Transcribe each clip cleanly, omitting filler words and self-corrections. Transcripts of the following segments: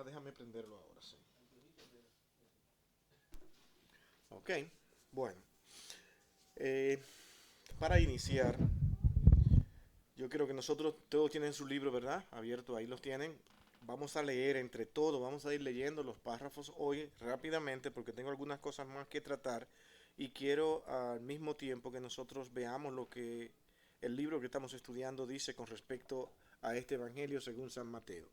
déjame prenderlo ahora, sí. Ok, bueno. eh, para iniciar, yo creo que nosotros, todos tienen su libro, ¿verdad? Abierto, ahí los tienen. Vamos a leer entre todos, vamos a ir leyendo los párrafos hoy rápidamente porque tengo algunas cosas más que tratar y quiero al mismo tiempo que nosotros veamos lo que el libro que estamos estudiando dice con respecto a este Evangelio según San Mateo.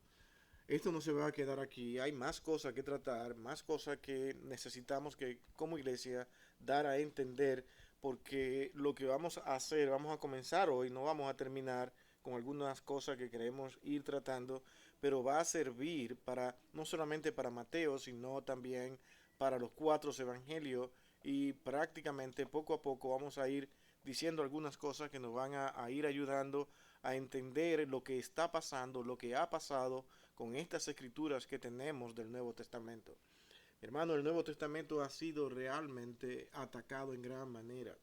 Esto no se va a quedar aquí, hay más cosas que tratar, más cosas que necesitamos que como iglesia dar a entender, porque lo que vamos a hacer, vamos a comenzar hoy, no vamos a terminar con algunas cosas que queremos ir tratando, pero va a servir para no solamente para Mateo, sino también para los cuatro evangelios y prácticamente poco a poco vamos a ir diciendo algunas cosas que nos van a ir ayudando a entender lo que está pasando, lo que ha pasado con estas escrituras que tenemos del Nuevo Testamento. Hermano, el Nuevo Testamento ha sido realmente atacado en gran manera,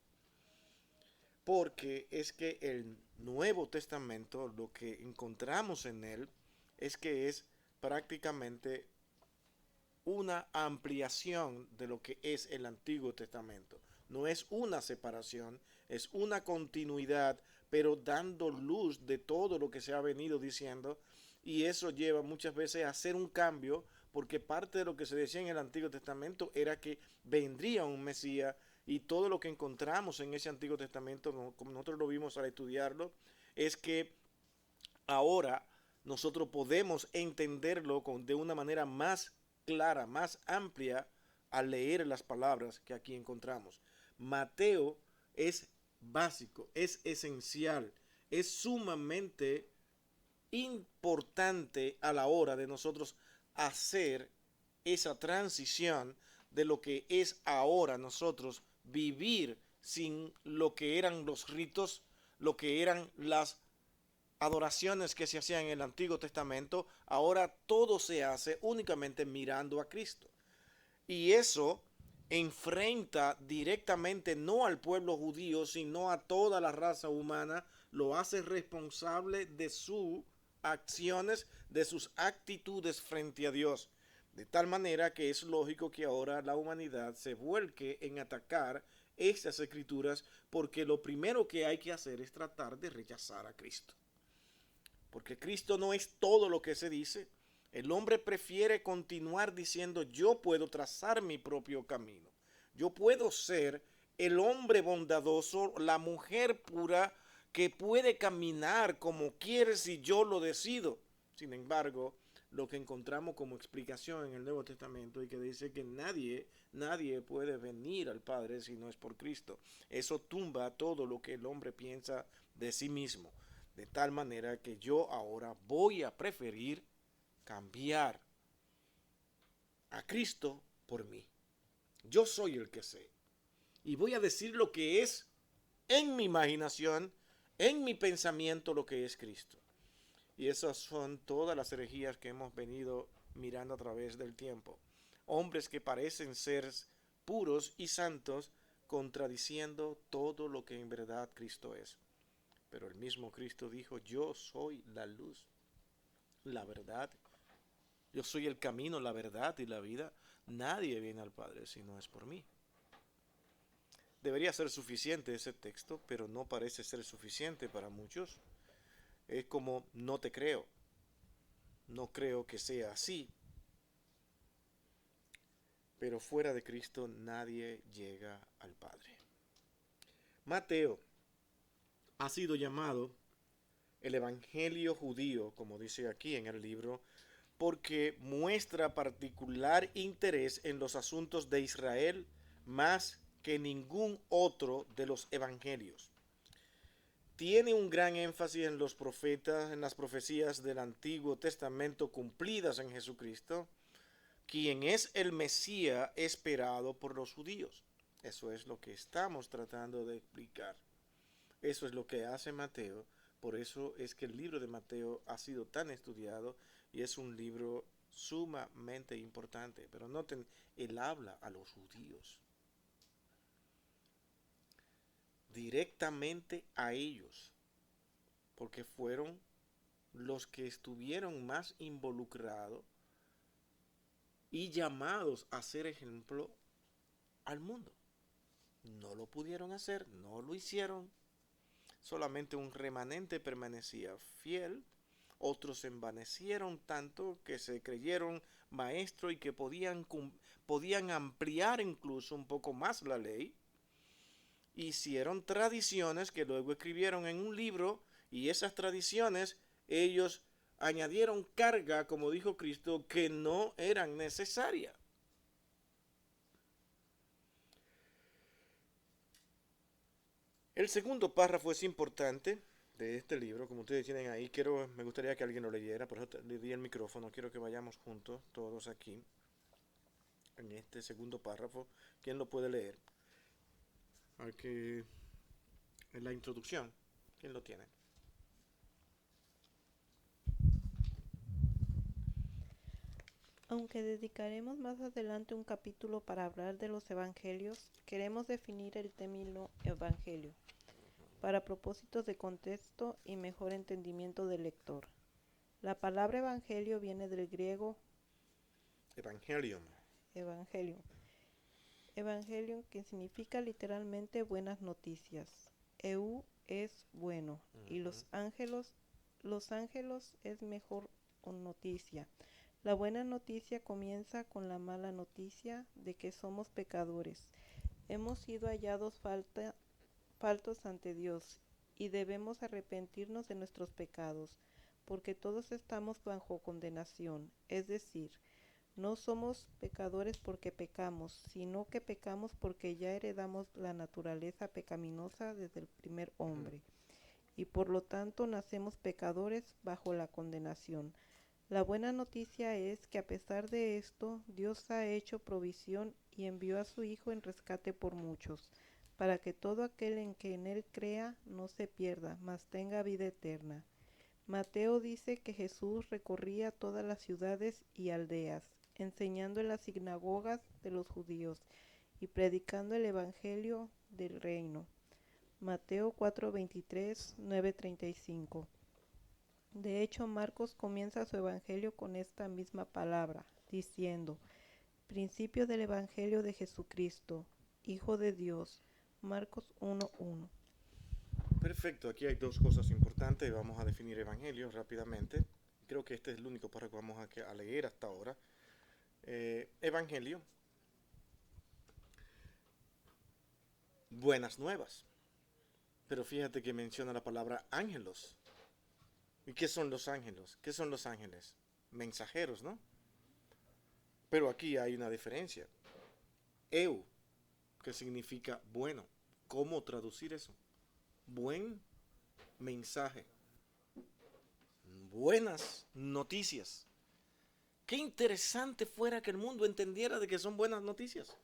porque es que el Nuevo Testamento, lo que encontramos en él, es que es prácticamente una ampliación de lo que es el Antiguo Testamento. No es una separación, es una continuidad, pero dando luz de todo lo que se ha venido diciendo. Y eso lleva muchas veces a hacer un cambio, porque parte de lo que se decía en el Antiguo Testamento era que vendría un Mesías, y todo lo que encontramos en ese Antiguo Testamento, como nosotros lo vimos al estudiarlo, es que ahora nosotros podemos entenderlo de una manera más clara, más amplia al leer las palabras que aquí encontramos. Mateo es básico, es esencial, es sumamente importante a la hora de nosotros hacer esa transición de lo que es ahora nosotros vivir sin lo que eran los ritos, lo que eran las adoraciones que se hacían en el Antiguo Testamento, ahora todo se hace únicamente mirando a Cristo. Y eso enfrenta directamente no al pueblo judío, sino a toda la raza humana, lo hace responsable de sus acciones, de sus actitudes frente a Dios. De tal manera que es lógico que ahora la humanidad se vuelque en atacar estas escrituras, porque lo primero que hay que hacer es tratar de rechazar a Cristo. Porque Cristo no es todo lo que se dice. El hombre prefiere continuar diciendo yo puedo trazar mi propio camino. Yo puedo ser el hombre bondadoso, la mujer pura que puede caminar como quiere si yo lo decido. Sin embargo, lo que encontramos como explicación en el Nuevo Testamento y que dice que nadie puede venir al Padre si no es por Cristo. Eso tumba todo lo que el hombre piensa de sí mismo. De tal manera que yo ahora voy a preferir cambiar a Cristo por mí. Yo soy el que sé. Y voy a decir lo que es en mi imaginación, en mi pensamiento, lo que es Cristo. Y esas son todas las herejías que hemos venido mirando a través del tiempo. Hombres que parecen ser puros y santos, contradiciendo todo lo que en verdad Cristo es. Pero el mismo Cristo dijo, yo soy la luz, la verdad. Yo soy el camino, la verdad y la vida. Nadie viene al Padre si no es por mí. Debería ser suficiente ese texto, pero no parece ser suficiente para muchos. Es como no te creo. No creo que sea así. Pero fuera de Cristo nadie llega al Padre. Mateo ha sido llamado el Evangelio judío, como dice aquí en el libro, porque muestra particular interés en los asuntos de Israel más que ningún otro de los evangelios. Tiene un gran énfasis en los profetas, en las profecías del Antiguo Testamento cumplidas en Jesucristo, quien es el Mesías esperado por los judíos. Eso es lo que estamos tratando de explicar. Eso es lo que hace Mateo. Por eso es que el libro de Mateo ha sido tan estudiado y es un libro sumamente importante. Pero noten, él habla a los judíos, directamente a ellos, porque fueron los que estuvieron más involucrados y llamados a ser ejemplo al mundo. No lo pudieron hacer, no lo hicieron. Solamente un remanente permanecía fiel. Otros se envanecieron tanto que se creyeron maestros y que podían ampliar incluso un poco más la ley. Hicieron tradiciones que luego escribieron en un libro, y esas tradiciones ellos añadieron carga, como dijo Cristo, que no eran necesarias. El segundo párrafo es importante de este libro, como ustedes tienen ahí. Me gustaría que alguien lo leyera, por eso le di el micrófono. Quiero que vayamos juntos, todos aquí, en este segundo párrafo. ¿Quién lo puede leer? Aquí, en la introducción, ¿quién lo tiene? Aunque dedicaremos más adelante un capítulo para hablar de los evangelios, queremos definir el término evangelio para propósitos de contexto y mejor entendimiento del lector. La palabra evangelio viene del griego Evangelium. evangelium, evangelium que significa literalmente buenas noticias. Eu es bueno y los ángelos es mejor noticia. La buena noticia comienza con la mala noticia de que somos pecadores. Hemos sido hallados faltos ante Dios y debemos arrepentirnos de nuestros pecados, porque todos estamos bajo condenación. Es decir, no somos pecadores porque pecamos, sino que pecamos porque ya heredamos la naturaleza pecaminosa desde el primer hombre, y por lo tanto nacemos pecadores bajo la condenación. La buena noticia es que a pesar de esto, Dios ha hecho provisión y envió a su Hijo en rescate por muchos, para que todo aquel que en Él crea no se pierda, mas tenga vida eterna. Mateo dice que Jesús recorría todas las ciudades y aldeas, enseñando en las sinagogas de los judíos y predicando el Evangelio del reino. Mateo 4:23, 9:35. De hecho, Marcos comienza su evangelio con esta misma palabra, diciendo: principio del evangelio de Jesucristo, Hijo de Dios. Marcos 1:1. Perfecto, aquí hay dos cosas importantes. Vamos a definir evangelio rápidamente. Creo que este es el único párrafo que vamos a leer hasta ahora. Evangelio, buenas nuevas. Pero fíjate que menciona la palabra ángelos. ¿Y qué son los ángeles? ¿Qué son los ángeles? Mensajeros, ¿no? Pero aquí hay una diferencia. Eu, que significa bueno. ¿Cómo traducir eso? Buen mensaje. Buenas noticias. Qué interesante fuera que el mundo entendiera de que son buenas noticias.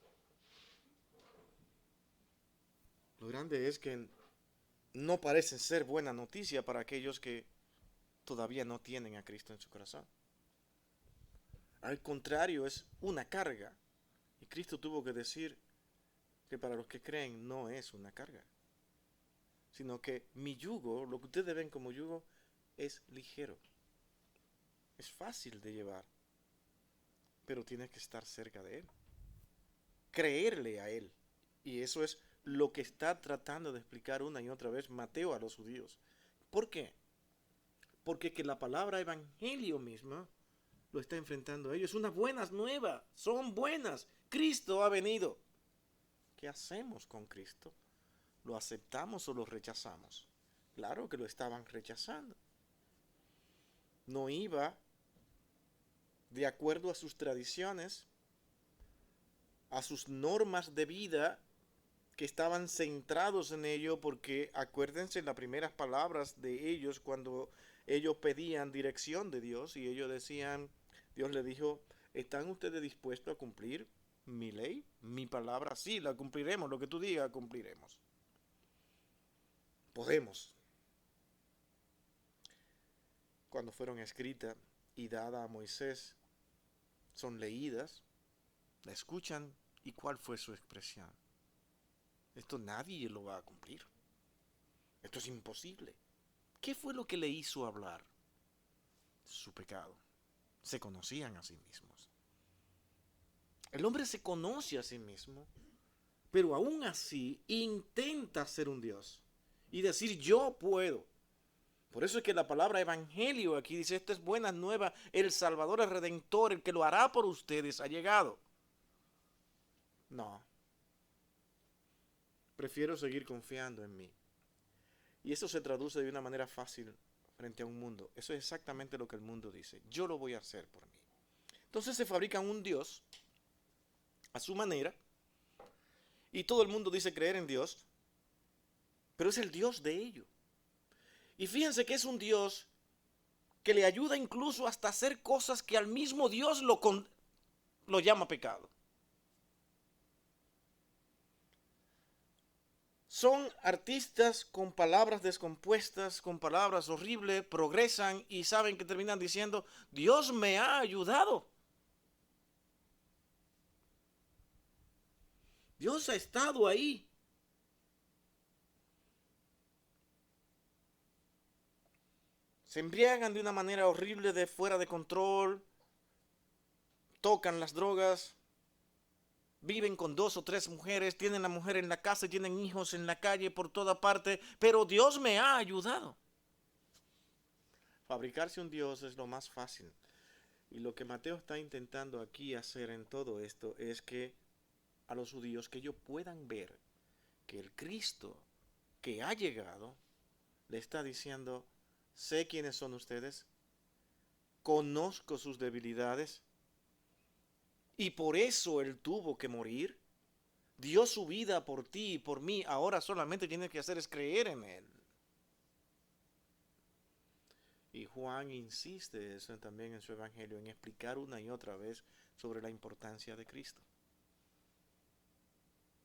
Lo grande es que no parecen ser buena noticia para aquellos que todavía no tienen a Cristo en su corazón. Al contrario, es una carga. Y Cristo tuvo que decir que para los que creen no es una carga, sino que mi yugo, lo que ustedes ven como yugo, es ligero. Es fácil de llevar, pero tienes que estar cerca de Él. Creerle a Él. Y eso es lo que está tratando de explicar una y otra vez Mateo a los judíos. ¿Por qué? Porque que la palabra evangelio misma lo está enfrentando a ellos. Es una buena nueva, son buenas. Cristo ha venido. ¿Qué hacemos con Cristo? ¿Lo aceptamos o lo rechazamos? Claro que lo estaban rechazando. No iba de acuerdo a sus tradiciones, a sus normas de vida que estaban centrados en ello, porque acuérdense las primeras palabras de ellos cuando ellos pedían dirección de Dios y ellos decían, Dios les dijo, ¿están ustedes dispuestos a cumplir mi ley? Mi palabra, sí, la cumpliremos, lo que tú digas, cumpliremos. Podemos. Cuando fueron escritas y dadas a Moisés, son leídas, la escuchan y cuál fue su expresión. Esto nadie lo va a cumplir. Esto es imposible. ¿Qué fue lo que le hizo hablar? Su pecado. Se conocían a sí mismos. El hombre se conoce a sí mismo, pero aún así intenta ser un Dios y decir yo puedo. Por eso es que la palabra evangelio aquí dice, esta es buena nueva, el Salvador, el Redentor, el que lo hará por ustedes ha llegado. No, prefiero seguir confiando en mí. Y eso se traduce de una manera fácil frente a un mundo. Eso es exactamente lo que el mundo dice. Yo lo voy a hacer por mí. Entonces se fabrica un Dios a su manera y todo el mundo dice creer en Dios, pero es el Dios de ellos. Y fíjense que es un Dios que le ayuda incluso hasta a hacer cosas que al mismo Dios lo llama pecado. Son artistas con palabras descompuestas, con palabras horribles, progresan y saben que terminan diciendo, Dios me ha ayudado. Dios ha estado ahí. Se embriagan de una manera horrible, de fuera de control, tocan las drogas, viven con 2 o 3 mujeres, tienen la mujer en la casa y tienen hijos en la calle por toda parte, pero Dios me ha ayudado. Fabricarse un Dios es lo más fácil. Y lo que Mateo está intentando aquí hacer en todo esto es que a los judíos que ellos puedan ver que el Cristo que ha llegado le está diciendo, sé quiénes son ustedes, conozco sus debilidades y por eso Él tuvo que morir, dio su vida por ti y por mí, ahora solamente tienes que hacer es creer en Él. Y Juan insiste eso también en su evangelio, en explicar una y otra vez sobre la importancia de Cristo.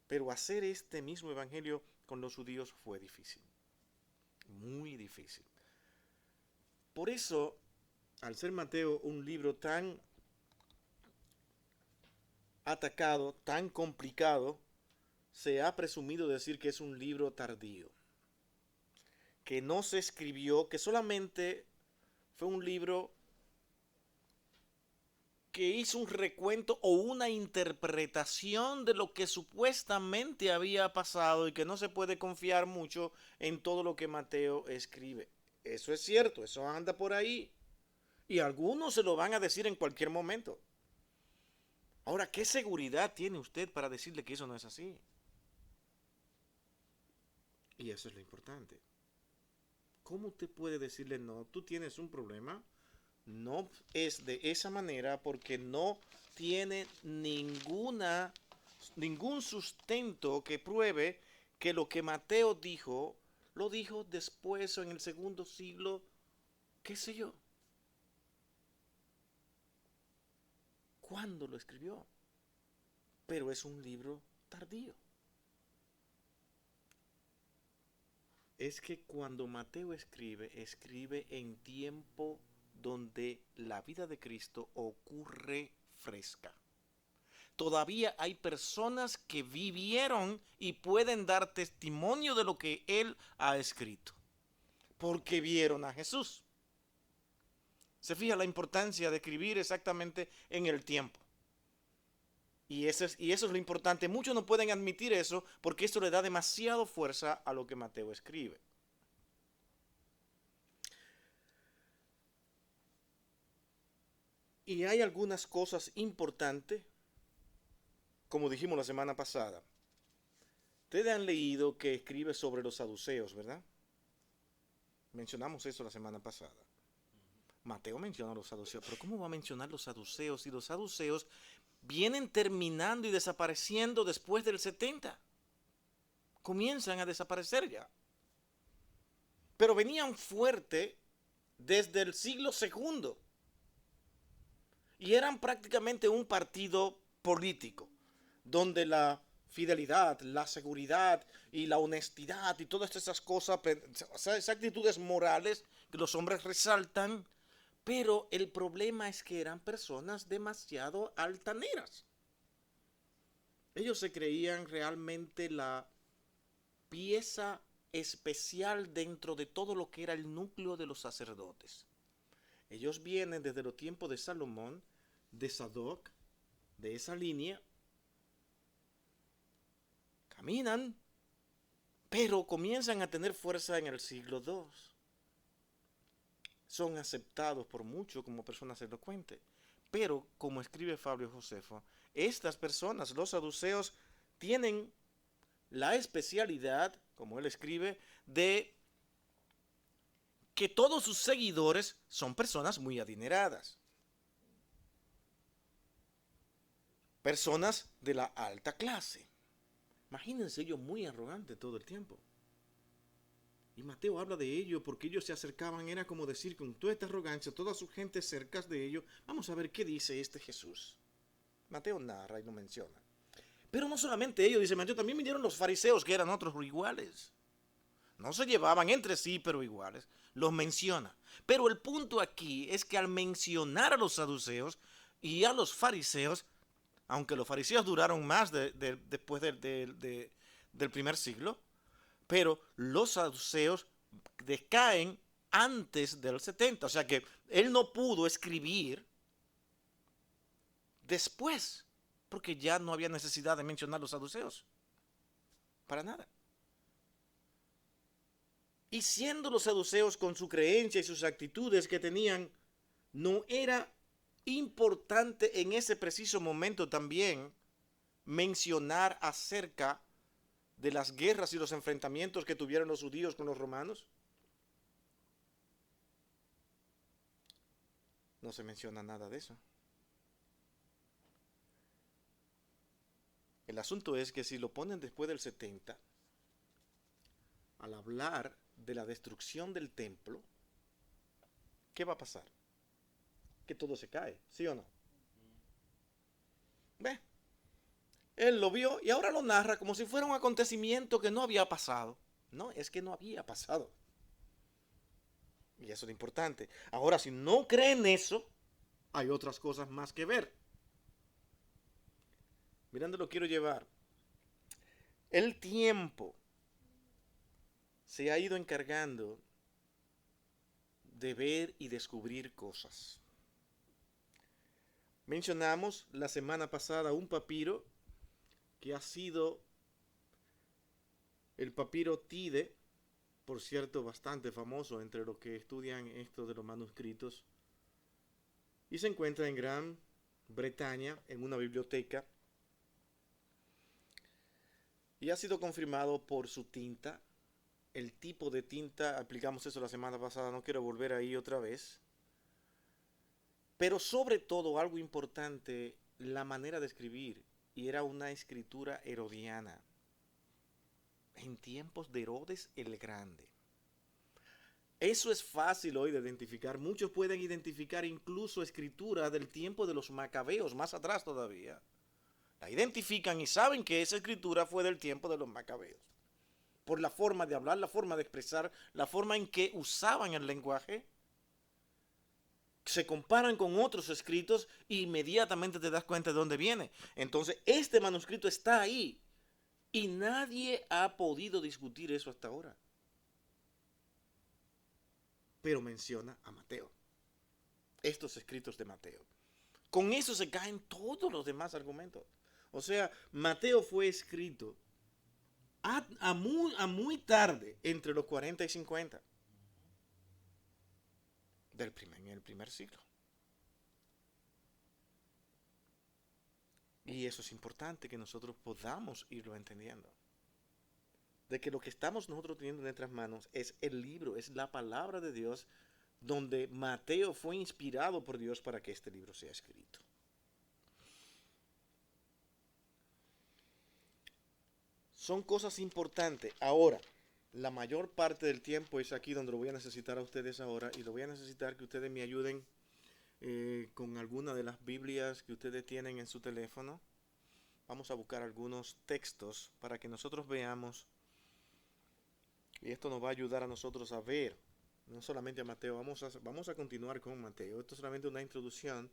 Pero hacer este mismo evangelio con los judíos fue difícil, muy difícil. Por eso, al ser Mateo un libro tan atacado, tan complicado, se ha presumido decir que es un libro tardío, que no se escribió, que solamente fue un libro que hizo un recuento o una interpretación de lo que supuestamente había pasado y que no se puede confiar mucho en todo lo que Mateo escribe. Eso es cierto, eso anda por ahí. Y algunos se lo van a decir en cualquier momento. Ahora, ¿qué seguridad tiene usted para decirle que eso no es así? Y eso es lo importante. ¿Cómo usted puede decirle no? Tú tienes un problema. No es de esa manera porque no tiene ningún sustento que pruebe que lo que Mateo dijo, lo dijo después o en el segundo siglo, qué sé yo. ¿Cuándo lo escribió? Pero es un libro tardío. Es que cuando Mateo escribe, escribe en tiempo donde la vida de Cristo ocurre fresca. Todavía hay personas que vivieron y pueden dar testimonio de lo que Él ha escrito, porque vieron a Jesús. Se fija la importancia de escribir exactamente en el tiempo. Y eso es lo importante. Muchos no pueden admitir eso porque esto le da demasiado fuerza a lo que Mateo escribe. Y hay algunas cosas importantes, como dijimos la semana pasada. Ustedes han leído que escribe sobre los saduceos, ¿verdad? Mencionamos eso la semana pasada. Mateo menciona los saduceos, pero ¿cómo va a mencionar los saduceos si los saduceos vienen terminando y desapareciendo después del 70? Comienzan a desaparecer ya. Pero venían fuerte desde el siglo II. Y eran prácticamente un partido político, donde la fidelidad, la seguridad y la honestidad y todas esas cosas, esas actitudes morales que los hombres resaltan, pero el problema es que eran personas demasiado altaneras. Ellos se creían realmente la pieza especial dentro de todo lo que era el núcleo de los sacerdotes. Ellos vienen desde los tiempos de Salomón, de Sadoc, de esa línea, caminan, pero comienzan a tener fuerza en el siglo II. Son aceptados por muchos como personas elocuentes. Pero, como escribe Fabio Josefo, estas personas, los saduceos, tienen la especialidad, como él escribe, de que todos sus seguidores son personas muy adineradas. Personas de la alta clase. Imagínense ellos muy arrogantes todo el tiempo. Y Mateo habla de ello porque ellos se acercaban, era como decir, con toda esta arrogancia, toda su gente cerca de ellos. Vamos a ver qué dice este Jesús. Mateo narra y lo menciona. Pero no solamente ellos, dice Mateo, también vinieron los fariseos, que eran otros iguales. No se llevaban entre sí, pero iguales. Los menciona. Pero el punto aquí es que al mencionar a los saduceos y a los fariseos, aunque los fariseos duraron más después del primer siglo, pero los saduceos decaen antes del 70. O sea que él no pudo escribir después, porque ya no había necesidad de mencionar los saduceos. Para nada. Y siendo los saduceos con su creencia y sus actitudes que tenían, no era importante en ese preciso momento también mencionar acerca de las guerras y los enfrentamientos que tuvieron los judíos con los romanos. No se menciona nada de eso. El asunto es que si lo ponen después del 70, al hablar de la destrucción del templo, ¿qué va a pasar? Que todo se cae, ¿sí o no? Ve, él lo vio y ahora lo narra como si fuera un acontecimiento que no había pasado. No, es que no había pasado. Y eso es lo importante. Ahora, si no creen eso, hay otras cosas más que ver. Mirando lo quiero llevar. El tiempo se ha ido encargando de ver y descubrir cosas. Mencionamos la semana pasada un papiro que ha sido el papiro Tide, por cierto, bastante famoso entre los que estudian esto de los manuscritos, y se encuentra en Gran Bretaña, en una biblioteca, y ha sido confirmado por su tinta, el tipo de tinta, aplicamos eso la semana pasada, no quiero volver ahí otra vez, pero sobre todo algo importante, la manera de escribir, y era una escritura herodiana, en tiempos de Herodes el Grande. Eso es fácil hoy de identificar. Muchos pueden identificar incluso escritura del tiempo de los macabeos, más atrás todavía. La identifican y saben que esa escritura fue del tiempo de los macabeos. Por la forma de hablar, la forma de expresar, la forma en que usaban el lenguaje. Se comparan con otros escritos e inmediatamente te das cuenta de dónde viene. Entonces, este manuscrito está ahí y nadie ha podido discutir eso hasta ahora. Pero menciona a Mateo. Estos escritos de Mateo. Con eso se caen todos los demás argumentos. O sea, Mateo fue escrito a muy tarde, entre los 40 y 50 en el primer siglo. Y eso es importante que nosotros podamos irlo entendiendo. De que lo que estamos nosotros teniendo en nuestras manos es el libro, es la palabra de Dios, donde Mateo fue inspirado por Dios para que este libro sea escrito. Son cosas importantes. Ahora, la mayor parte del tiempo es aquí donde lo voy a necesitar a ustedes ahora, y lo voy a necesitar que ustedes me ayuden con alguna de las Biblias que ustedes tienen en su teléfono. Vamos a buscar algunos textos para que nosotros veamos, y esto nos va a ayudar a nosotros a ver, no solamente a Mateo, vamos a continuar con Mateo. Esto es solamente una introducción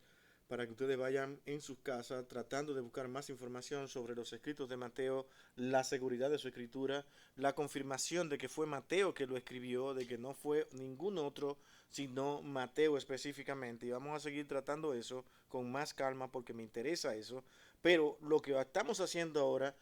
para que ustedes vayan en sus casas tratando de buscar más información sobre los escritos de Mateo, la seguridad de su escritura, la confirmación de que fue Mateo que lo escribió, de que no fue ningún otro, sino Mateo específicamente. Y vamos a seguir tratando eso con más calma porque me interesa eso. Pero lo que estamos haciendo ahora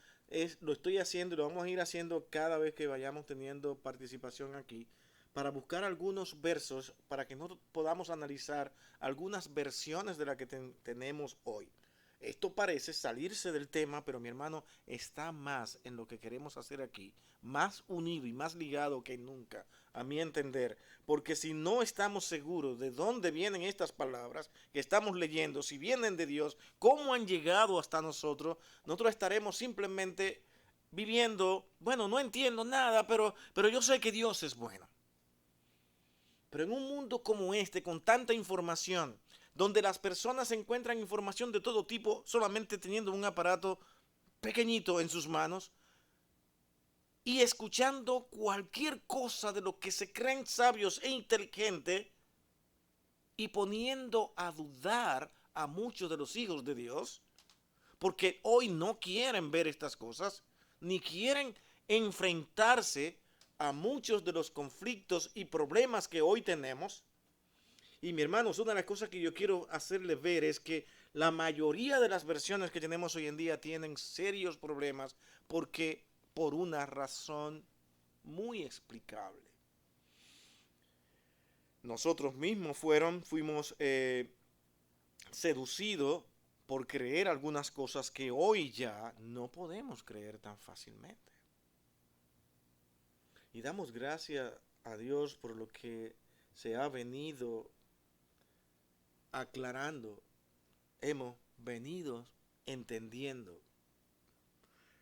lo estoy haciendo y lo vamos a ir haciendo cada vez que vayamos teniendo participación aquí, para buscar algunos versos para que nosotros podamos analizar algunas versiones de la que tenemos hoy. Esto parece salirse del tema, pero mi hermano está más en lo que queremos hacer aquí, más unido y más ligado que nunca, a mi entender, porque si no estamos seguros de dónde vienen estas palabras que estamos leyendo, si vienen de Dios, cómo han llegado hasta nosotros, nosotros estaremos simplemente viviendo, bueno, no entiendo nada, pero yo sé que Dios es bueno. Pero en un mundo como este, con tanta información, donde las personas encuentran información de todo tipo solamente teniendo un aparato pequeñito en sus manos y escuchando cualquier cosa de lo que se creen sabios e inteligentes y poniendo a dudar a muchos de los hijos de Dios, porque hoy no quieren ver estas cosas, ni quieren enfrentarse a muchos de los conflictos y problemas que hoy tenemos. Y mi hermano, una de las cosas que yo quiero hacerle ver es que la mayoría de las versiones que tenemos hoy en día tienen serios problemas porque por una razón muy explicable. Nosotros mismos fuimos seducidos por creer algunas cosas que hoy ya no podemos creer tan fácilmente. Y damos gracias a Dios por lo que se ha venido aclarando, hemos venido entendiendo.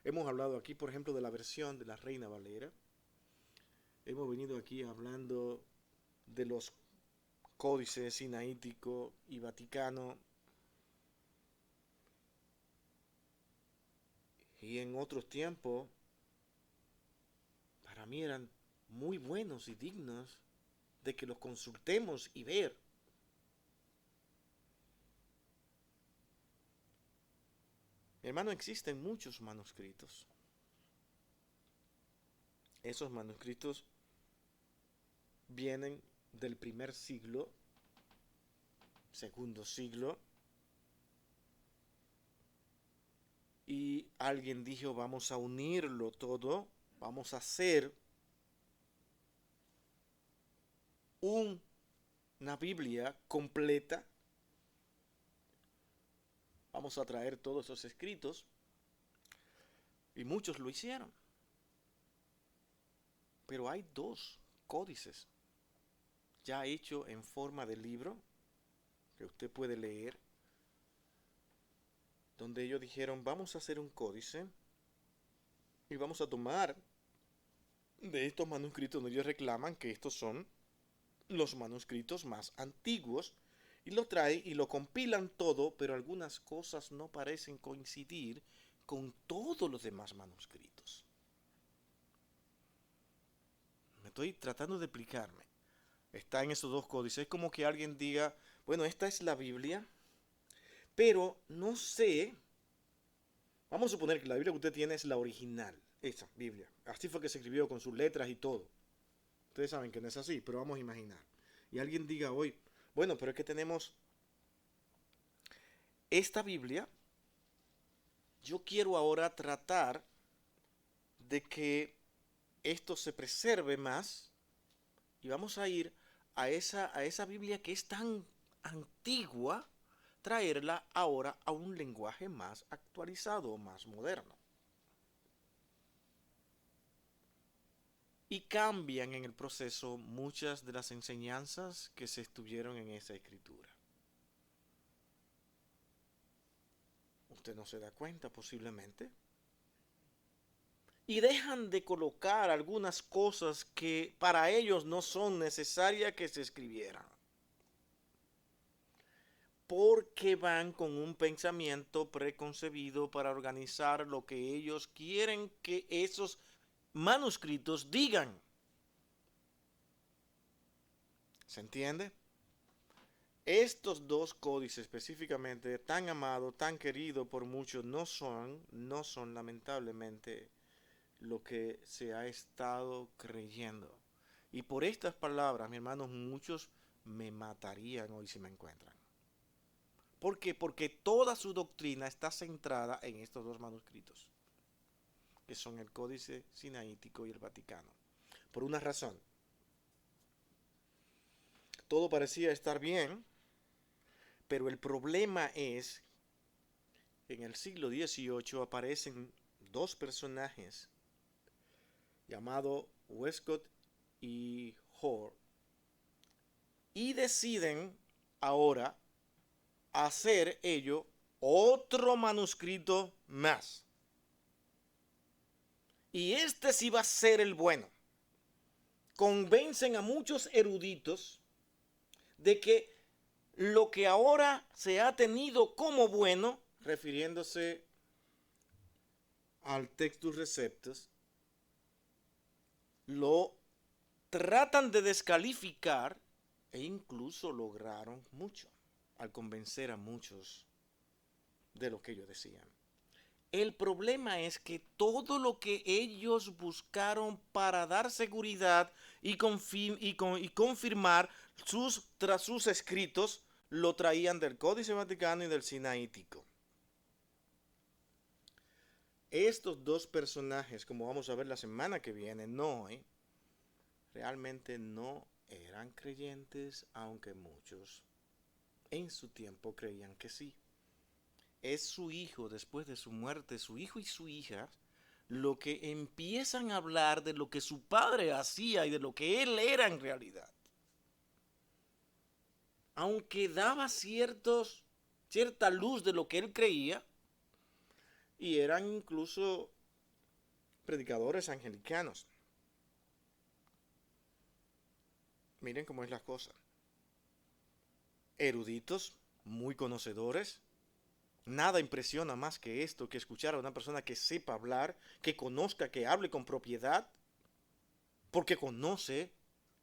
Hemos hablado aquí, por ejemplo, de la versión de la Reina Valera. Hemos venido aquí hablando de los códices sinaítico y vaticano. Y en otros tiempos, para mí eran muy buenos y dignos de que los consultemos y ver. Hermano, existen muchos manuscritos. Esos manuscritos vienen del primer siglo, segundo siglo, y alguien dijo, vamos a unirlo todo, vamos a hacer una Biblia completa. Vamos a traer todos esos escritos. Y muchos lo hicieron. Pero hay 2 códices ya hechos en forma de libro que usted puede leer, donde ellos dijeron, vamos a hacer un códice y vamos a tomar de estos manuscritos donde ellos reclaman que estos son los manuscritos más antiguos, y lo traen y lo compilan todo, pero algunas cosas no parecen coincidir con todos los demás manuscritos. Me estoy tratando de explicarme. Está en esos 2 códices. Es como que alguien diga, bueno, esta es la Biblia, pero no sé. Vamos a suponer que la Biblia que usted tiene es la original, esa Biblia. Así fue que se escribió con sus letras y todo. Ustedes saben que no es así, pero vamos a imaginar. Y alguien diga hoy, bueno, pero es que tenemos esta Biblia. Yo quiero ahora tratar de que esto se preserve más y vamos a ir a esa Biblia que es tan antigua, traerla ahora a un lenguaje más actualizado, más moderno. Y cambian en el proceso muchas de las enseñanzas que se estuvieron en esa escritura. Usted no se da cuenta posiblemente. Y dejan de colocar algunas cosas que para ellos no son necesarias que se escribieran. Porque van con un pensamiento preconcebido para organizar lo que ellos quieren que esos manuscritos digan. ¿Se entiende? estos dos códices específicamente, tan amados, tan queridos por muchos, no son lamentablemente lo que se ha estado creyendo. Y por estas palabras, mis hermanos, muchos me matarían hoy si me encuentran. ¿Por qué? Porque toda su doctrina está centrada en estos dos manuscritos, que son el Códice Sinaítico y el Vaticano. Por una razón. Todo parecía estar bien, pero el problema es que en el siglo XVIII aparecen dos personajes llamados Westcott y Hoare y deciden ahora hacer ello otro manuscrito más. Y este sí va a ser el bueno. Convencen a muchos eruditos de que lo que ahora se ha tenido como bueno, refiriéndose al Textus Receptus, lo tratan de descalificar e incluso lograron mucho al convencer a muchos de lo que ellos decían. El problema es que todo lo que ellos buscaron para dar seguridad y confirmar tras sus escritos lo traían del Códice Vaticano y del Sinaítico. Estos dos personajes, como vamos a ver la semana que viene, realmente no eran creyentes, aunque muchos en su tiempo creían que sí. Es su hijo, después de su muerte, su hijo y su hija, lo que empiezan a hablar de lo que su padre hacía y de lo que él era en realidad. Aunque daba cierta luz de lo que él creía, y eran incluso predicadores anglicanos. Miren cómo es la cosa. Eruditos, muy conocedores. Nada impresiona más que esto, que escuchar a una persona que sepa hablar, que conozca, que hable con propiedad, porque conoce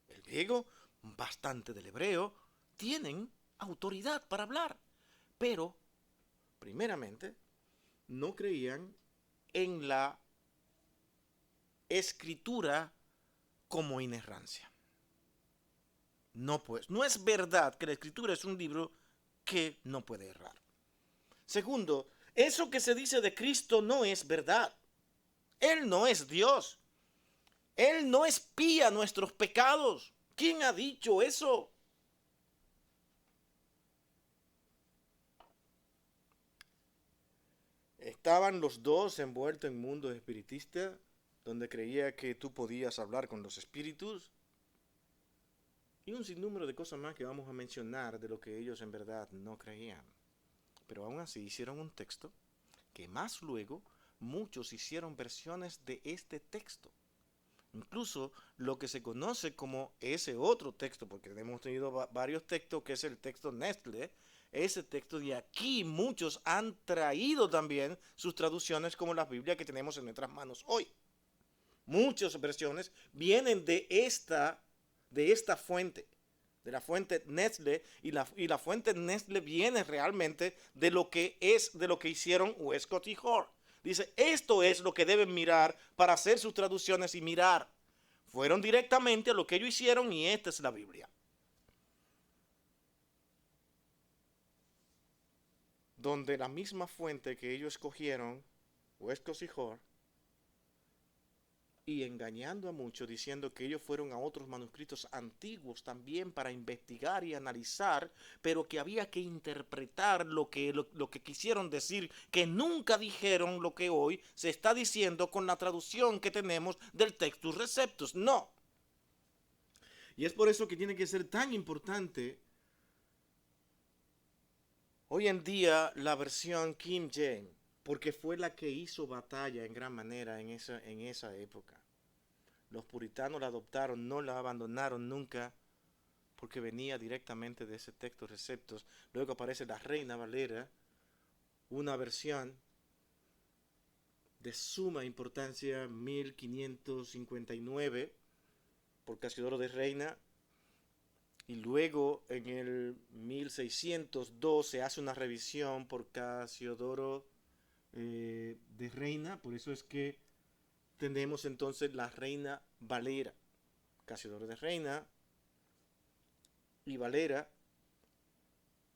el griego, bastante del hebreo, tienen autoridad para hablar. Pero, primeramente, no creían en la escritura como inerrancia. No, pues, no es verdad que la escritura es un libro que no puede errar. Segundo, eso que se dice de Cristo no es verdad. Él no es Dios. Él no espía nuestros pecados. ¿Quién ha dicho eso? Estaban los dos envueltos en mundos espiritistas, donde creía que tú podías hablar con los espíritus. Y un sinnúmero de cosas más que vamos a mencionar de lo que ellos en verdad no creían. Pero aún así hicieron un texto que más luego muchos hicieron versiones de este texto. Incluso lo que se conoce como ese otro texto, porque hemos tenido varios textos, que es el texto Nestle, ese texto de aquí muchos han traído también sus traducciones como la Biblia que tenemos en nuestras manos hoy. Muchas versiones vienen de esta fuente, de la fuente Nestle, y la fuente Nestle viene realmente de lo que hicieron Westcott y Hoare. Dice, esto es lo que deben mirar para hacer sus traducciones y mirar. Fueron directamente a lo que ellos hicieron y esta es la Biblia. Donde la misma fuente que ellos escogieron, Westcott y Hoare, y engañando a muchos, diciendo que ellos fueron a otros manuscritos antiguos también para investigar y analizar, pero que había que interpretar lo que quisieron decir, que nunca dijeron lo que hoy se está diciendo con la traducción que tenemos del Textus Receptus. No. Y es por eso que tiene que ser tan importante hoy en día la versión King James, porque fue la que hizo batalla en gran manera en esa época. Los puritanos la adoptaron, no la abandonaron nunca, porque venía directamente de ese texto Receptos. Luego aparece la Reina Valera, una versión de suma importancia, 1559, por Casiodoro de Reina, y luego en el 1602 se hace una revisión por Casiodoro de Reina, por eso es que tenemos entonces la Reina Valera. Casiodoro de Reina y Valera,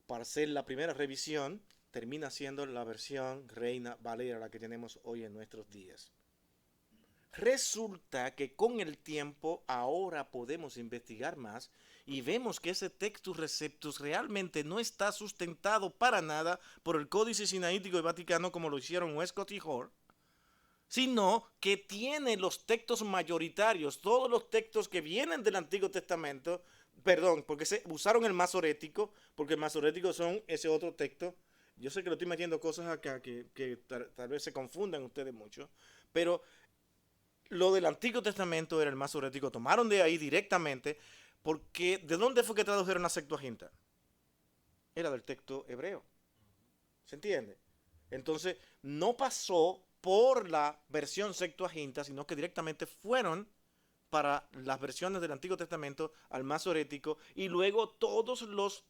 para hacer la primera revisión, termina siendo la versión Reina Valera, la que tenemos hoy en nuestros días. Resulta que con el tiempo ahora podemos investigar más y vemos que ese Textus Receptus realmente no está sustentado para nada por el Códice Sinaítico y Vaticano como lo hicieron Westcott y Hort, sino que tiene los textos mayoritarios, todos los textos que vienen del Antiguo Testamento, perdón, porque se usaron el masorético, porque el masorético son ese otro texto. Yo sé que lo estoy metiendo cosas acá que tal vez se confundan ustedes mucho, pero lo del Antiguo Testamento era el masorético, tomaron de ahí directamente, porque ¿de dónde fue que tradujeron la Septuaginta? Era del texto hebreo. ¿Se entiende? Entonces, no pasó por la versión Septuaginta, sino que directamente fueron para las versiones del Antiguo Testamento al masorético y luego todos los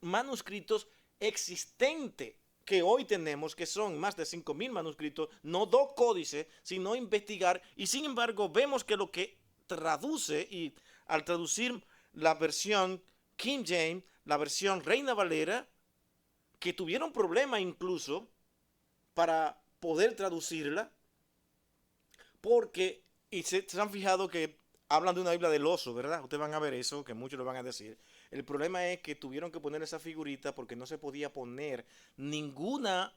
manuscritos existentes que hoy tenemos, que son más de 5.000 manuscritos, no dos códices, sino investigar, y sin embargo vemos que lo que traduce, y al traducir la versión King James, la versión Reina Valera, que tuvieron problemas incluso para poder traducirla, porque, y se han fijado que hablan de una Biblia del oso, ¿verdad? Ustedes van a ver eso, que muchos lo van a decir. El problema es que tuvieron que poner esa figurita porque no se podía poner ninguna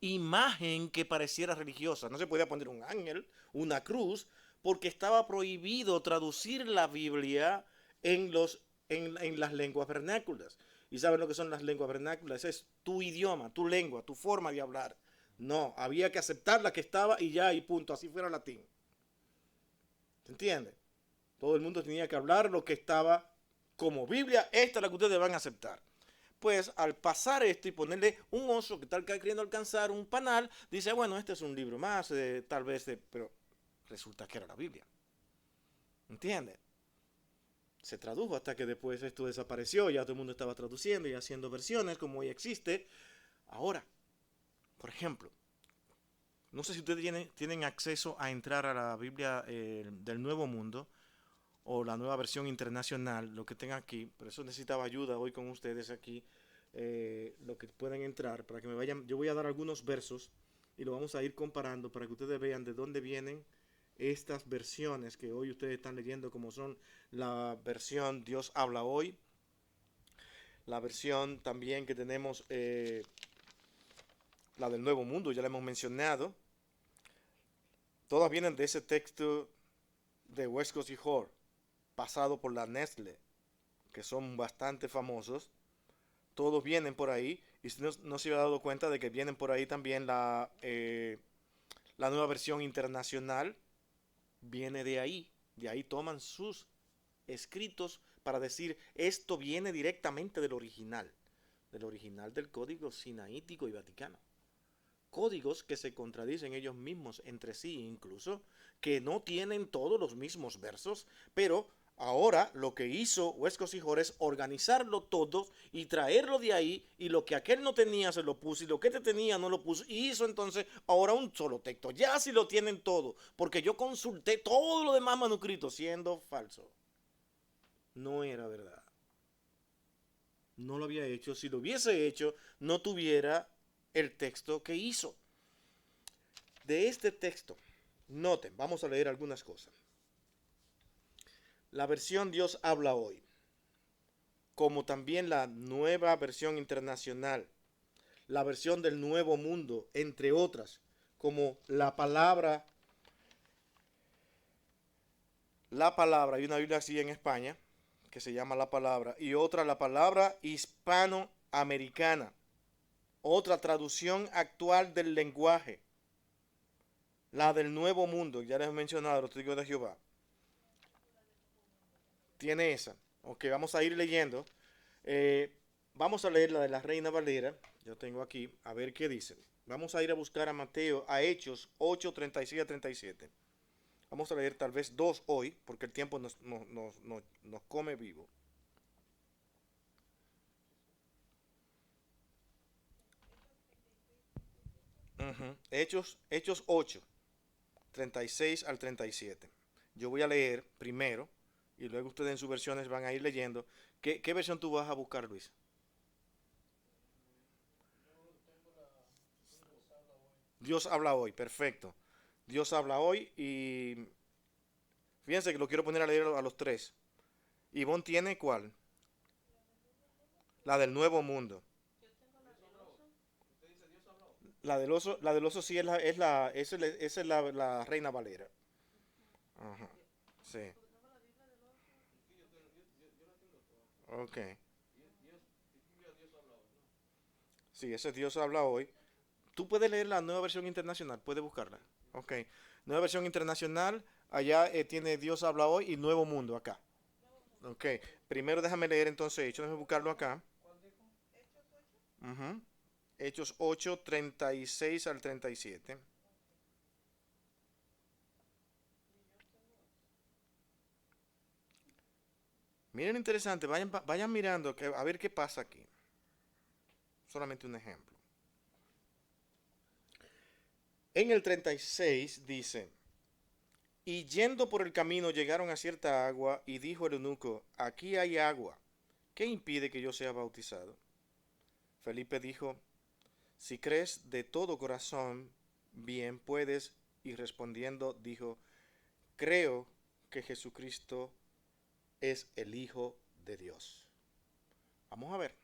imagen que pareciera religiosa. No se podía poner un ángel, una cruz, porque estaba prohibido traducir la Biblia en las lenguas vernáculas. ¿Y saben lo que son las lenguas vernáculas? Es tu idioma, tu lengua, tu forma de hablar. No, había que aceptar la que estaba y ya, y punto, así fuera latín. ¿Se entiende? Todo el mundo tenía que hablar lo que estaba como Biblia, esta es la que ustedes van a aceptar. Pues al pasar esto y ponerle un oso que está queriendo alcanzar un panal, dice, bueno, este es un libro más, tal vez, pero resulta que era la Biblia. ¿Entiende? Se tradujo hasta que después esto desapareció, ya todo el mundo estaba traduciendo y haciendo versiones como hoy existe. Ahora, por ejemplo, no sé si ustedes tienen acceso a entrar a la Biblia del Nuevo Mundo o la nueva versión internacional, lo que tenga aquí, por eso necesitaba ayuda hoy con ustedes aquí, lo que pueden entrar, para que me vayan, yo voy a dar algunos versos y lo vamos a ir comparando para que ustedes vean de dónde vienen estas versiones que hoy ustedes están leyendo, como son la versión Dios habla hoy, la versión también que tenemos, la del Nuevo Mundo, ya la hemos mencionado, todas vienen de ese texto de Westcott y Hort, pasado por la Nestle, que son bastante famosos. Todos vienen por ahí, y no se había dado cuenta de que vienen por ahí también la nueva versión internacional, viene de ahí toman sus escritos para decir, esto viene directamente del original del Código Sinaítico y Vaticano. Códigos que se contradicen ellos mismos entre sí, incluso, que no tienen todos los mismos versos, pero ahora lo que hizo Westcott y Hort es organizarlo todo y traerlo de ahí, y lo que aquel no tenía se lo puso, y lo que este tenía no lo puso, y hizo entonces ahora un solo texto. Ya si lo tienen todo, porque yo consulté todo lo demás manuscrito siendo falso. No era verdad. No lo había hecho. Si lo hubiese hecho, no tuviera el texto que hizo. De este texto, noten, vamos a leer algunas cosas. La versión Dios habla hoy, como también la nueva versión internacional, la versión del Nuevo Mundo, entre otras, como la palabra, hay una Biblia así en España, que se llama La Palabra, y otra, la palabra hispanoamericana, otra traducción actual del lenguaje, la del Nuevo Mundo, ya les he mencionado, los testigos de Jehová. Tiene esa. Ok, vamos a ir leyendo. Vamos a leer la de la Reina Valera. Yo tengo aquí, a ver qué dice. Vamos a ir a buscar a Mateo, a Hechos 8, 36 a 37. Vamos a leer tal vez dos hoy, porque el tiempo nos come vivo. Hechos 8, 36 al 37. Yo voy a leer primero y luego ustedes en sus versiones van a ir leyendo. ¿Qué versión tú vas a buscar, Luis? Dios habla hoy, perfecto. Dios habla hoy y fíjense que lo quiero poner a leer a los tres. Ivonne tiene ¿cuál? La del Nuevo Mundo. La del oso sí esa es la Reina Valera. Ajá, sí. Ok. Sí, ese Dios habla hoy. Tú puedes leer la nueva versión internacional, puedes buscarla. Ok. Nueva versión internacional, allá tiene Dios habla hoy y Nuevo Mundo acá. Ok. Primero déjame leer entonces Hechos, déjame buscarlo acá. Ujú. Hechos 8, 36 al 37. Miren interesante, vayan mirando a ver qué pasa aquí. Solamente un ejemplo. En el 36 dice, y yendo por el camino llegaron a cierta agua y dijo el eunuco, aquí hay agua, ¿qué impide que yo sea bautizado? Felipe dijo, si crees de todo corazón, bien puedes. Y respondiendo dijo, creo que Jesucristo es el Hijo de Dios. Vamos a ver.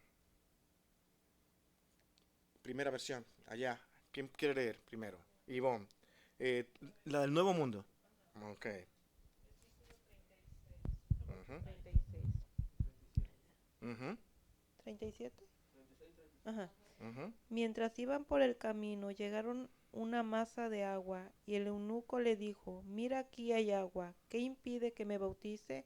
Primera versión, allá. ¿Quién quiere leer primero? Ivonne. La del Nuevo Mundo. Ok. Ujú, 36. ujú, 37. Ajá. ujú. Mientras iban por el camino, llegaron una masa de agua, y el eunuco le dijo, mira aquí hay agua, ¿qué impide que me bautice?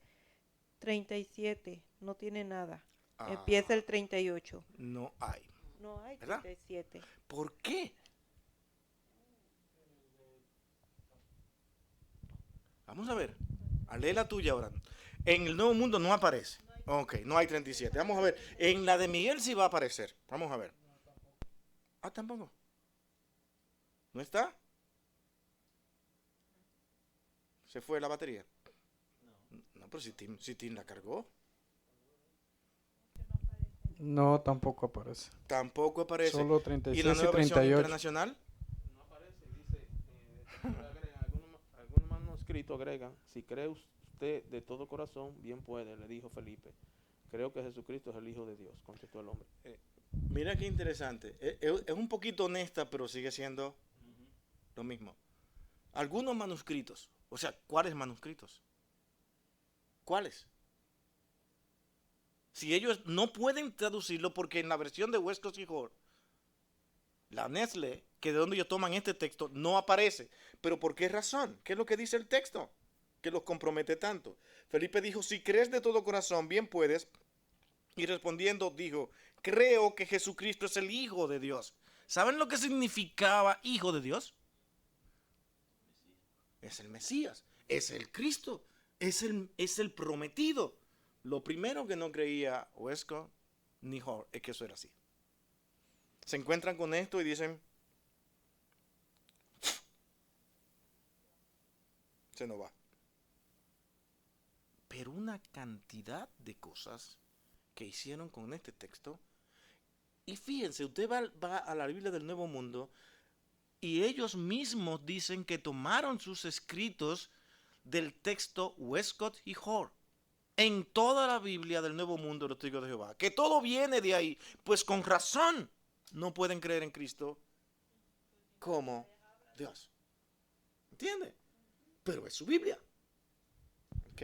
37. No tiene nada. Empieza Ah, el 38. no hay. No hay ¿Verdad? 37. ¿Por qué? Vamos a ver. A leer la tuya ahora. En el Nuevo Mundo no aparece. Ok, no hay 37. Vamos a ver. En la de Miguel sí va a aparecer. Vamos a ver. Ah, tampoco. ¿No está? ¿Se fue la batería? No, pero si Tim la cargó. No, tampoco aparece. Tampoco aparece. Solo ¿Y la 36 y nueva versión 38. internacional? No aparece, dice, algunos manuscritos agregan, si cree usted de todo corazón, bien puede, le dijo Felipe. Creo que Jesucristo es el Hijo de Dios, contestó el hombre. Mira qué interesante. Es un poquito honesta, pero sigue siendo lo mismo. Algunos manuscritos. O sea, ¿cuáles manuscritos? ¿Cuáles? Si ellos no pueden traducirlo porque en la versión de Westcott y Hort, la Nestle, que de donde ellos toman este texto, no aparece. ¿Pero por qué razón? ¿Qué es lo que dice el texto? Que los compromete tanto. Felipe dijo, si crees de todo corazón, bien puedes. Y respondiendo dijo, creo que Jesucristo es el Hijo de Dios. ¿Saben lo que significaba Hijo de Dios? Es el Mesías, es el Cristo, es el prometido. Lo primero que no creía Westcott ni Hort es que eso era así. Se encuentran con esto y dicen, se nos va. Pero una cantidad de cosas que hicieron con este texto. Y fíjense, usted va a la Biblia del Nuevo Mundo y ellos mismos dicen que tomaron sus escritos del texto Westcott y Hort. En toda la Biblia del Nuevo Mundo, los testigos de Jehová, que todo viene de ahí, pues con razón no pueden creer en Cristo como Dios. ¿Entiende? Pero es su Biblia. ¿Ok?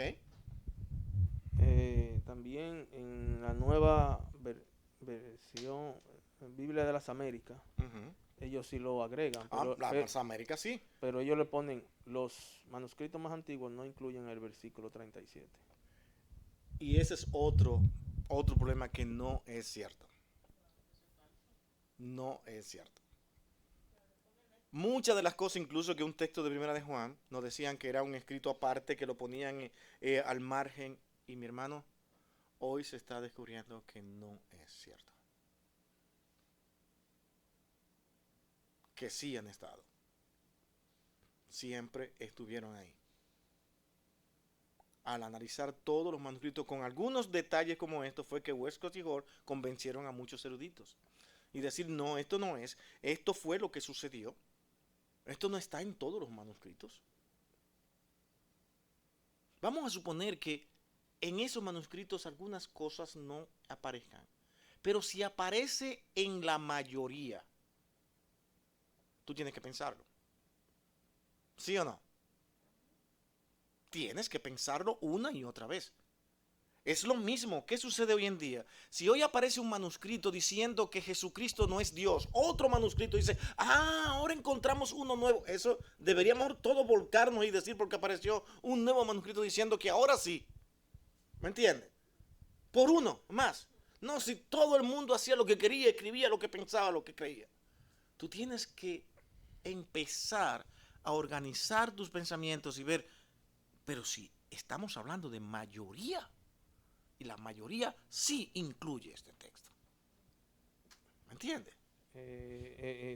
También en la nueva versión, Biblia de las Américas, Ujú. ellos sí lo agregan, Las Américas sí. pero ellos le ponen, los manuscritos más antiguos no incluyen el versículo 37. Y ese es otro problema que no es cierto. No es cierto. Muchas de las cosas, incluso que un texto de Primera de Juan, nos decían que era un escrito aparte, que lo ponían al margen. Y mi hermano, hoy se está descubriendo que no es cierto. que sí han estado. Siempre estuvieron ahí. Al analizar todos los manuscritos con algunos detalles como estos, fue que Westcott y Hort convencieron a muchos eruditos. Y decir, no, esto no es, esto fue lo que sucedió. Esto no está en todos los manuscritos. Vamos a suponer que en esos manuscritos algunas cosas no aparezcan. Pero si aparece en la mayoría, tú tienes que pensarlo. ¿Sí o no? Tienes que pensarlo una y otra vez. Es lo mismo. ¿Qué sucede hoy en día? Si hoy aparece un manuscrito diciendo que Jesucristo no es Dios, otro manuscrito dice, ahora encontramos uno nuevo. Eso deberíamos todos volcarnos y decir porque apareció un nuevo manuscrito diciendo que ahora sí. ¿Me entiendes? Por uno más. No, si todo el mundo hacía lo que quería, escribía lo que pensaba, lo que creía. Tú tienes que empezar a organizar tus pensamientos y ver, pero si estamos hablando de mayoría, y la mayoría sí incluye este texto. ¿Me entiendes?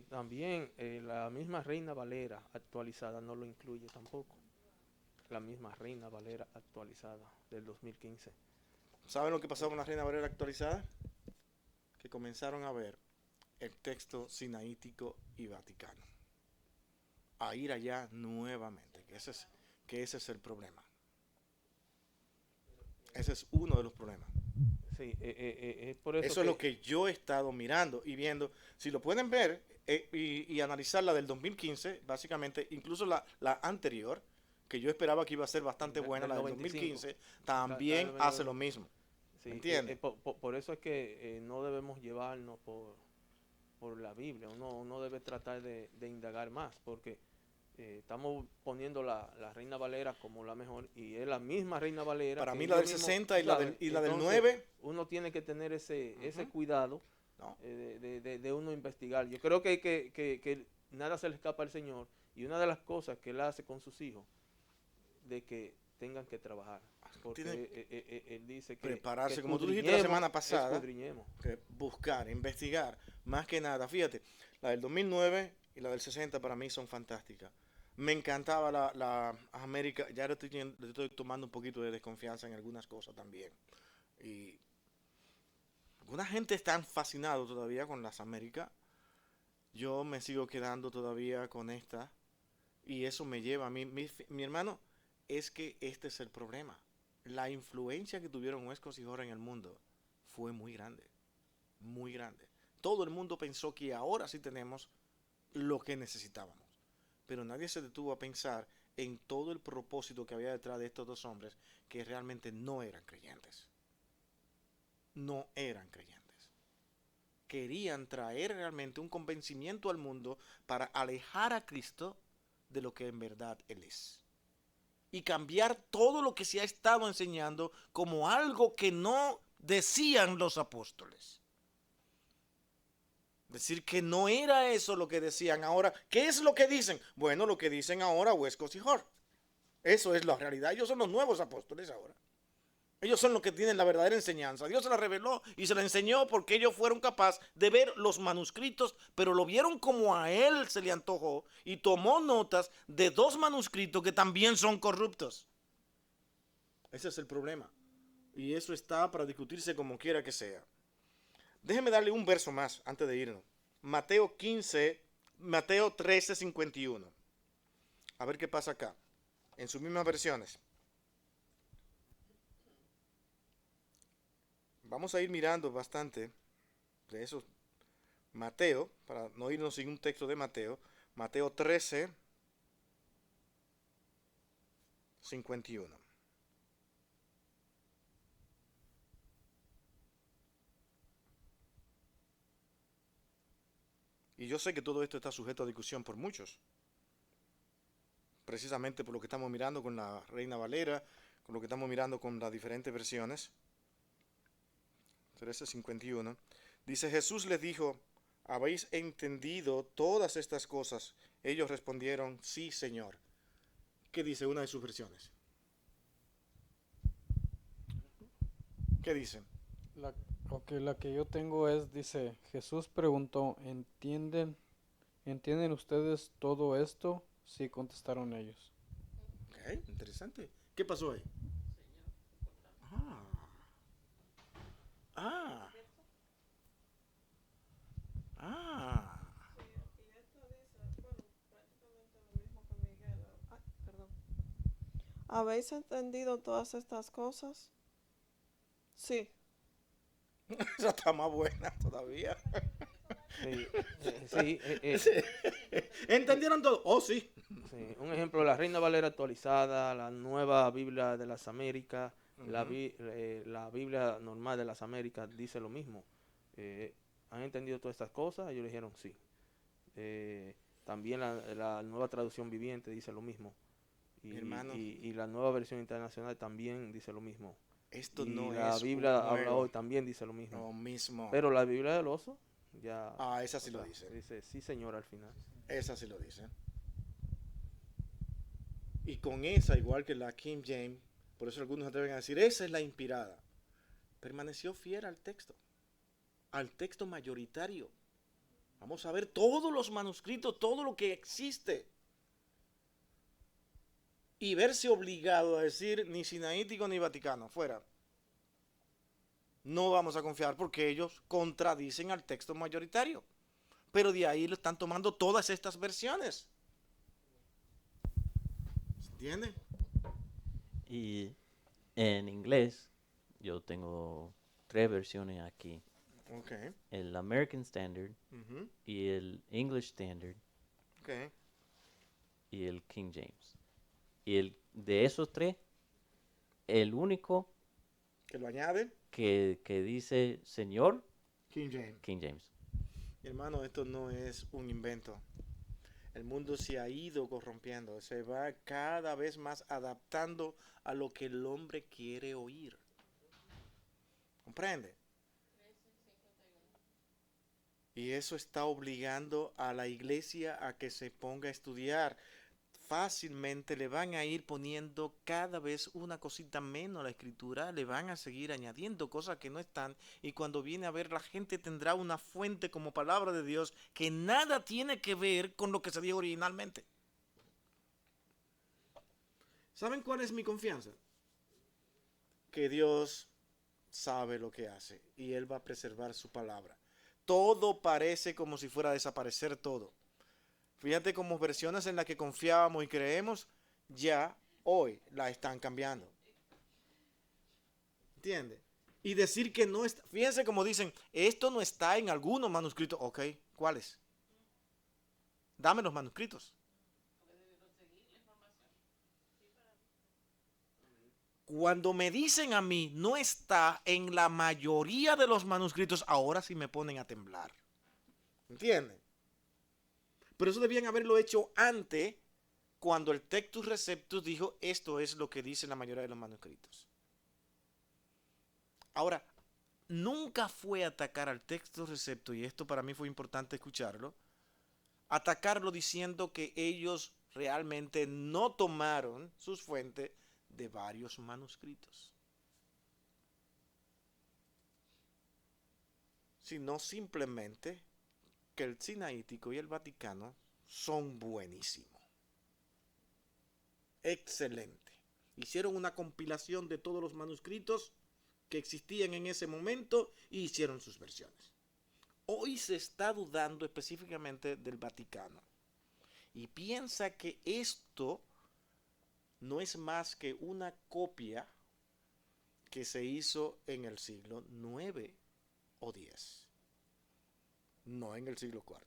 También la misma Reina Valera actualizada no lo incluye tampoco. La misma Reina Valera actualizada del 2015. ¿Saben lo que pasó con la Reina Valera actualizada? Que comenzaron a ver el texto sinaítico y vaticano. A ir allá nuevamente, que ese es el problema. Ese es uno de los problemas. Sí, por eso es lo que yo he estado mirando y viendo. Si lo pueden ver y analizar la del 2015, básicamente, incluso la anterior, que yo esperaba que iba a ser bastante buena, la del 2015, también hace lo mismo. Sí, ¿Entiendes? por eso es que no debemos llevarnos por la Biblia. Uno debe tratar de indagar más, porque estamos poniendo la Reina Valera como la mejor, y es la misma Reina Valera. Para mí la del 60 y la del Entonces, 9. Uno tiene que tener ese cuidado No. de uno investigar. Yo creo que nada se le escapa al Señor, y una de las cosas que Él hace con sus hijos, de que tengan que trabajar. Porque él dice que prepararse, como tú dijiste la semana pasada, que buscar, investigar, más que nada. Fíjate, la del 2009 y la del 60 para mí son fantásticas. Me encantaba la América, ya le estoy tomando un poquito de desconfianza en algunas cosas también. Y alguna gente está fascinado todavía con las Américas. Yo me sigo quedando todavía con esta. Y eso me lleva a mí, mi hermano, es que este es el problema. La influencia que tuvieron Westcott y Hort en el mundo fue muy grande, muy grande. Todo el mundo pensó que ahora sí tenemos lo que necesitábamos, pero nadie se detuvo a pensar en todo el propósito que había detrás de estos dos hombres que realmente no eran creyentes. No eran creyentes. Querían traer realmente un convencimiento al mundo para alejar a Cristo de lo que en verdad Él es. Y cambiar todo lo que se ha estado enseñando como algo que no decían los apóstoles. Decir que no era eso lo que decían ahora. ¿Qué es lo que dicen? Bueno, lo que dicen ahora Westcott y Hort. Eso es la realidad. Ellos son los nuevos apóstoles ahora. Ellos son los que tienen la verdadera enseñanza. Dios se la reveló y se la enseñó porque ellos fueron capaces de ver los manuscritos, pero lo vieron como a él se le antojó y tomó notas de dos manuscritos que también son corruptos. Ese es el problema. Y eso está para discutirse como quiera que sea. Déjeme darle un verso más antes de irnos. Mateo 13:51. A ver qué pasa acá. En sus mismas versiones. Vamos a ir mirando bastante de esos. Mateo, para no irnos sin un texto de Mateo. Mateo 13:51. Y yo sé que todo esto está sujeto a discusión por muchos. Precisamente por lo que estamos mirando con la Reina Valera, con lo que estamos mirando con las diferentes versiones. 13:51. Dice, Jesús les dijo, ¿habéis entendido todas estas cosas? Ellos respondieron, sí, Señor. ¿Qué dice una de sus versiones? ¿Qué dicen? La que yo tengo dice, Jesús preguntó, ¿Entienden ustedes todo esto? Sí, contestaron ellos. Ok, interesante. ¿Qué pasó ahí? Ah, ah, ah. ¿Habéis entendido todas estas cosas? Sí. Esa está más buena todavía. Sí, sí, ¿Entendieron todo? Oh, sí. sí. Un ejemplo, la Reina Valera actualizada, la nueva Biblia de las Américas, la Biblia normal de las Américas dice lo mismo. ¿Han entendido todas estas cosas? Ellos dijeron sí. También la nueva traducción viviente dice lo mismo. Mi hermano, Y la nueva versión internacional también dice lo mismo. esto Y no la es Biblia un habla juego. hoy también dice lo mismo. Lo mismo. Pero la Biblia del oso ya Esa sí o lo sea, dice. dice sí señor al final. Esa sí lo dice. Y con esa, igual que la King James, por eso algunos se atreven a decir, esa es la inspirada. Permaneció fiel al texto mayoritario. Vamos a ver todos los manuscritos, todo lo que existe. Y verse obligado a decir ni sinaítico ni vaticano, fuera. No vamos a confiar porque ellos contradicen al texto mayoritario. Pero de ahí lo están tomando todas estas versiones. ¿Se entiende? Y en inglés, yo tengo 3 versiones aquí. Ok. El American Standard Ujú, y el English Standard ok. y el King James. Y de esos 3, el único Que lo añade que dice Señor, King James. King James. Mi hermano, esto no es un invento. El mundo se ha ido corrompiendo, se va cada vez más adaptando a lo que el hombre quiere oír. ¿Comprende? Y eso está obligando a la iglesia a que se ponga a estudiar. Fácilmente le van a ir poniendo cada vez una cosita menos a la escritura, le van a seguir añadiendo cosas que no están, y cuando viene a ver la gente tendrá una fuente como palabra de Dios que nada tiene que ver con lo que se dijo originalmente. ¿Saben cuál es mi confianza? Que Dios sabe lo que hace y Él va a preservar su palabra. Todo parece como si fuera a desaparecer todo. Fíjate como versiones en las que confiábamos y creemos, ya hoy la están cambiando. ¿Entiendes? Y decir que no está, fíjense como dicen, esto no está en algunos manuscritos. Ok, ¿cuáles? Dame los manuscritos. Cuando me dicen a mí, no está en la mayoría de los manuscritos, ahora sí me ponen a temblar. ¿Entienden? Pero eso debían haberlo hecho antes, cuando el Textus Receptus dijo, esto es lo que dice la mayoría de los manuscritos. Ahora, nunca fue atacar al Textus Receptus, y esto para mí fue importante escucharlo, atacarlo diciendo que ellos realmente no tomaron sus fuentes de varios manuscritos, sino simplemente que el Sinaítico y el Vaticano son buenísimos, excelente. Hicieron una compilación de todos los manuscritos que existían en ese momento y hicieron sus versiones. Hoy se está dudando específicamente del Vaticano y piensa que esto no es más que una copia que se hizo en el siglo IX o X, no en el siglo IV,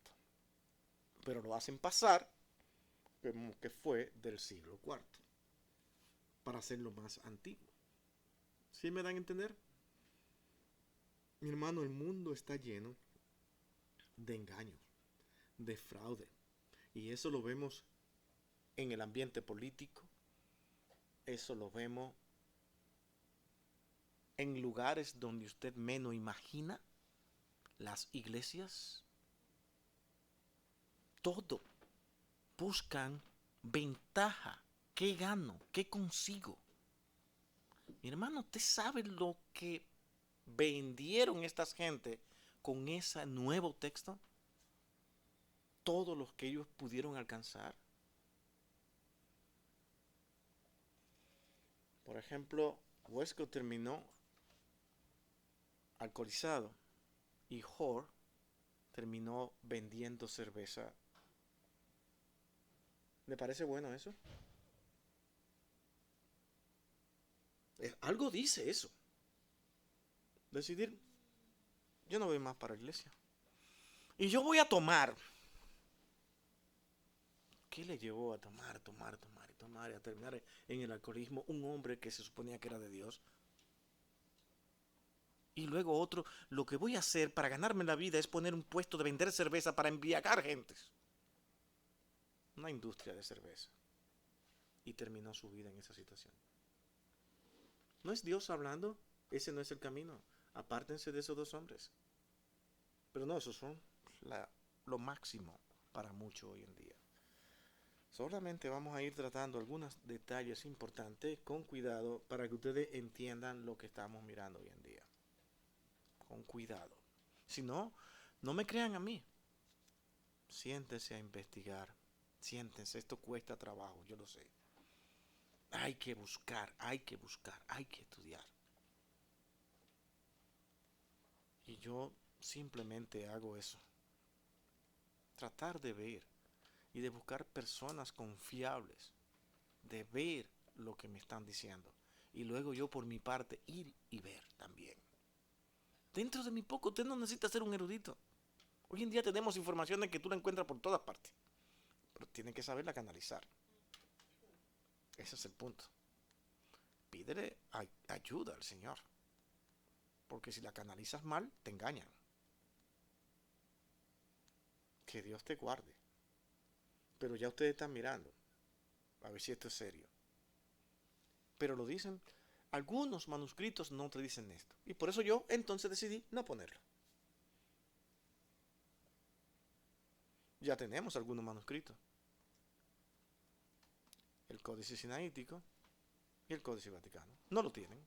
pero lo hacen pasar como que fue del siglo IV para hacerlo más antiguo. ¿Sí me dan a entender? Mi hermano, el mundo está lleno de engaños, de fraude, y eso lo vemos en el ambiente político, eso lo vemos en lugares donde usted menos imagina, las iglesias, todo buscan ventaja. ¿Qué gano? ¿Qué consigo? Mi hermano, ¿usted sabe lo que vendieron estas gente con ese nuevo texto? todo lo que ellos pudieron alcanzar. Por ejemplo, Westcott terminó alcoholizado y Hoare terminó vendiendo cerveza. ¿Le parece bueno eso? Algo dice eso. Decidir, yo no voy más para la iglesia. Y yo voy a tomar. ¿Qué le llevó a tomar y a terminar en el alcoholismo un hombre que se suponía que era de Dios? Y luego otro, lo que voy a hacer para ganarme la vida es poner un puesto de vender cerveza para embriagar gentes. Una industria de cerveza. Y terminó su vida en esa situación. ¿No es Dios hablando? Ese no es el camino. Apártense de esos dos hombres. Pero no, esos son lo máximo para muchos hoy en día. Solamente vamos a ir tratando algunos detalles importantes con cuidado para que ustedes entiendan lo que estamos mirando hoy en día. Con cuidado. Si no, no me crean a mí. Siéntense a investigar. Siéntense, esto cuesta trabajo, yo lo sé. Hay que buscar, hay que estudiar. Y yo simplemente hago eso. Tratar de ver y de buscar personas confiables, de ver lo que me están diciendo. Y luego yo por mi parte ir y ver también. Dentro de mi poco, usted no necesita ser un erudito. Hoy en día tenemos informaciones que tú la encuentras por todas partes. Pero tiene que saberla canalizar. Ese es el punto. Pídele ayuda al Señor. Porque si la canalizas mal, te engañan. Que Dios te guarde. Pero ya ustedes están mirando. A ver si esto es serio. Pero lo dicen. Algunos manuscritos no te dicen esto. Y por eso yo entonces decidí no ponerlo. Ya tenemos algunos manuscritos. El Códice Sinaítico y el Códice Vaticano. No lo tienen.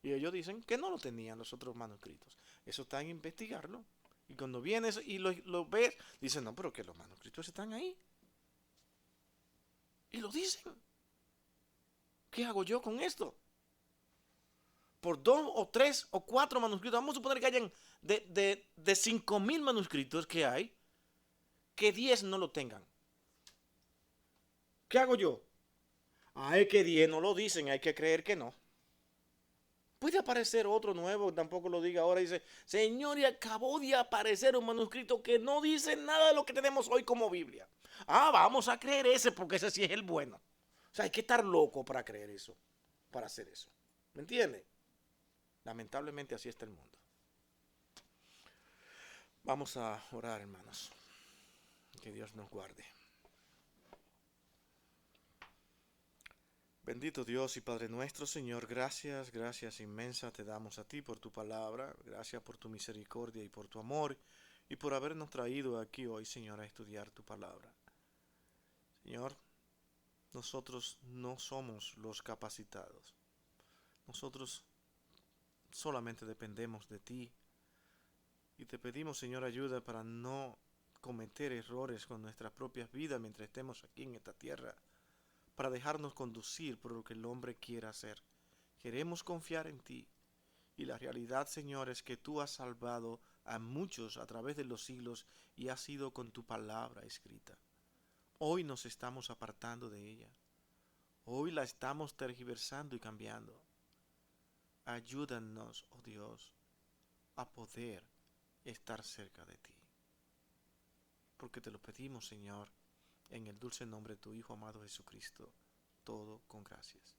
Y ellos dicen que no lo tenían los otros manuscritos. Eso está en investigarlo. Y cuando vienes y lo ves, dicen, no, pero que los manuscritos están ahí. Y lo dicen. ¿Qué hago yo con esto? Por 2 o 3 o 4 manuscritos, vamos a suponer que hayan de 5,000 manuscritos que hay, que 10 no lo tengan. ¿Qué hago yo? Es que 10 no lo dicen, hay que creer que no. Puede aparecer otro nuevo, tampoco lo diga ahora, dice, Señor, y acabó de aparecer un manuscrito que no dice nada de lo que tenemos hoy como Biblia. Vamos a creer ese porque ese sí es el bueno. O sea, hay que estar loco para creer eso, para hacer eso. ¿Me entiende? Lamentablemente así está el mundo. Vamos a orar, hermanos. Que Dios nos guarde. Bendito Dios y Padre nuestro, Señor, gracias inmensas te damos a ti por tu palabra, gracias por tu misericordia y por tu amor y por habernos traído aquí hoy, Señor, a estudiar tu palabra. Señor, nosotros no somos los capacitados, nosotros solamente dependemos de ti y te pedimos, Señor, ayuda para no cometer errores con nuestras propias vidas mientras estemos aquí en esta tierra, para dejarnos conducir por lo que el hombre quiera hacer. Queremos confiar en ti. Y la realidad, Señor, es que tú has salvado a muchos a través de los siglos y has sido con tu palabra escrita. Hoy nos estamos apartando de ella. Hoy la estamos tergiversando y cambiando. Ayúdanos, oh Dios, a poder estar cerca de ti. Porque te lo pedimos, Señor, en el dulce nombre de tu Hijo amado Jesucristo, todo con gracias.